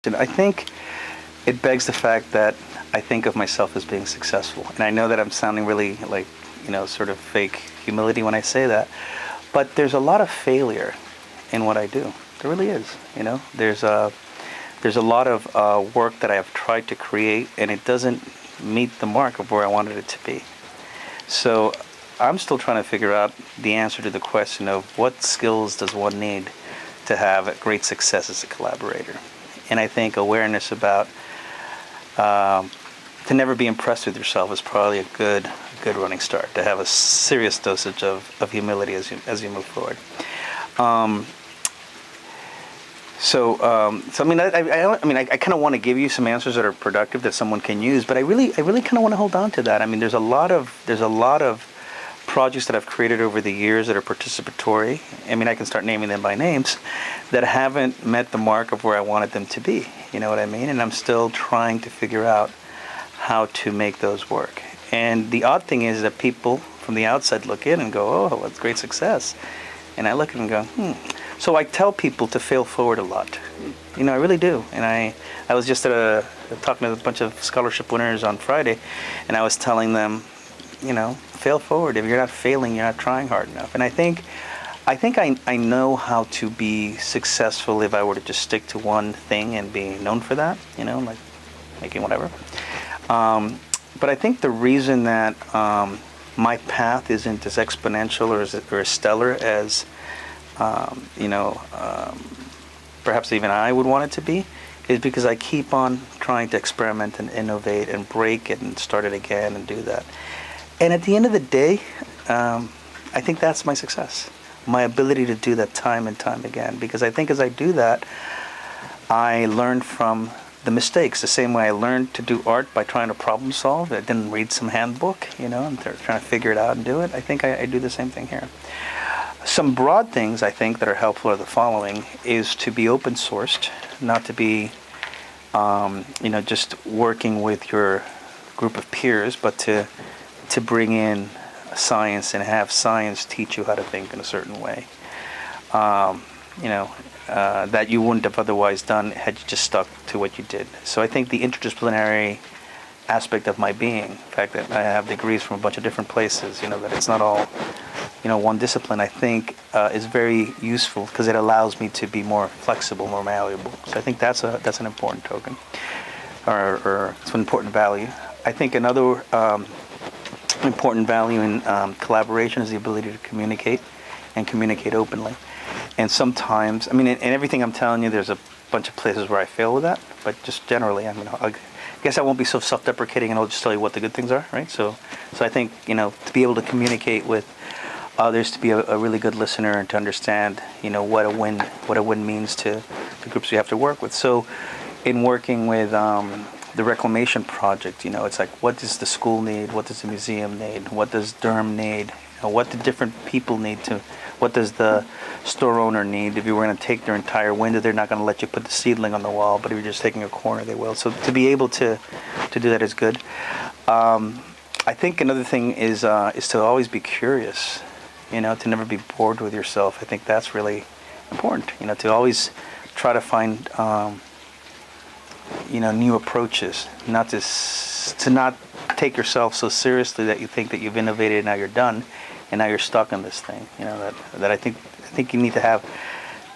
And I think it begs the fact that I think of myself as being successful. And I know that I'm sounding really like, sort of fake humility when I say that. But there's a lot of failure in what I do. There really is. There's a lot of work that I have tried to create, and it doesn't meet the mark of where I wanted it to be. So I'm still trying to figure out the answer to the question of what skills does one need to have great success as a collaborator. And I think awareness about to never be impressed with yourself is probably a good running start. To have a serious dosage of humility as you move forward. I kind of want to give you some answers that are productive that someone can use, but I really kind of want to hold on to that. I mean, there's a lot of projects that I've created over the years that are participatory. I mean, I can start naming them by names that haven't met the mark of where I wanted them to be. You know what I mean? And I'm still trying to figure out how to make those work. And the odd thing is that people from the outside look in and go, "Oh, that's great success," and I look at them and go, So I tell people to fail forward a lot. I really do. And I was just talking to a bunch of scholarship winners on Friday, and I was telling them, fail forward. If you're not failing, you're not trying hard enough. And I think I know how to be successful if I were to just stick to one thing and be known for that, like making whatever. But I think the reason that my path isn't as exponential or as stellar as perhaps even I would want it to be, is because I keep on trying to experiment and innovate and break it and start it again and do that. And at the end of the day, I think that's my success, my ability to do that time and time again. Because I think as I do that, I learn from the mistakes, the same way I learned to do art by trying to problem solve. I didn't read some handbook, and trying to figure it out and do it. I think I do the same thing here. Some broad things I think that are helpful are the following: is to be open sourced, not to be, just working with your group of peers, but to bring in science and have science teach you how to think in a certain way. That you wouldn't have otherwise done had you just stuck to what you did. So I think the interdisciplinary aspect of my being, the fact that I have degrees from a bunch of different places, that it's not all, one discipline, I think is very useful because it allows me to be more flexible, more malleable. So I think that's an important token, or it's an important value. I think another important value in collaboration is the ability to communicate and communicate openly. And sometimes, in everything I'm telling you, there's a bunch of places where I fail with that, but just generally, I guess I won't be so self-deprecating, and I'll just tell you what the good things are, right? So I think, to be able to communicate with others, to be a really good listener, and to understand, what a win means to the groups you have to work with. So in working with the Reclamation Project, it's like, what does the school need? What does the museum need? What does Durham need? What do different people need what does the store owner need? If you were going to take their entire window, they're not going to let you put the seedling on the wall, but if you're just taking a corner, they will. So to be able to do that is good. I think another thing is to always be curious, to never be bored with yourself. I think that's really important, to always try to find new approaches, not to not take yourself so seriously that you think that you've innovated and now you're done, and now you're stuck in this thing. That I think you need to have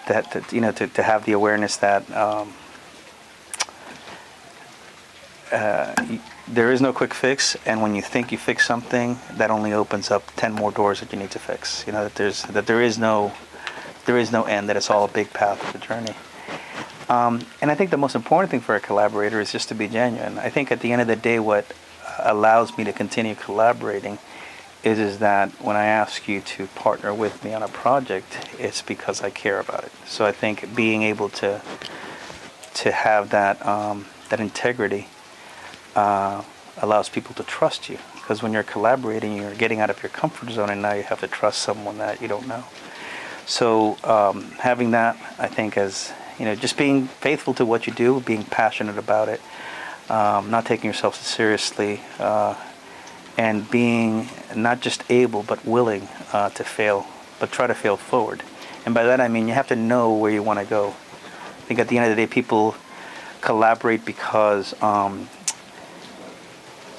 that to have the awareness that there is no quick fix, and when you think you fix something, that only opens up 10 more doors that you need to fix. That there is no end. That it's all a big path of a journey. And I think the most important thing for a collaborator is just to be genuine. I think at the end of the day, what allows me to continue collaborating is that when I ask you to partner with me on a project, it's because I care about it. So I think being able to have that integrity allows people to trust you. Because when you're collaborating, you're getting out of your comfort zone, and now you have to trust someone that you don't know. So having that, I think, as just being faithful to what you do, being passionate about it, not taking yourself so seriously, and being not just able but willing to fail, but try to fail forward. And by that I mean you have to know where you want to go. I think at the end of the day, people collaborate because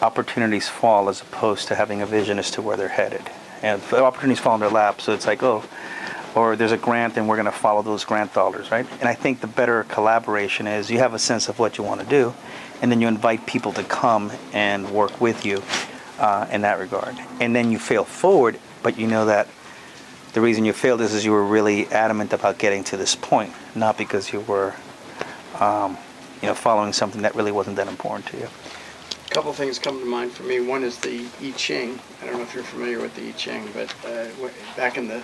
opportunities fall as opposed to having a vision as to where they're headed. And the opportunities fall in their lap, so it's like, oh, or there's a grant and we're going to follow those grant dollars, right? And I think the better collaboration is you have a sense of what you want to do, and then you invite people to come and work with you in that regard. And then you fail forward, but you know that the reason you failed is you were really adamant about getting to this point, not because you were, following something that really wasn't that important to you. A couple things come to mind for me. One is the I Ching. I don't know if you're familiar with the I Ching, but back in the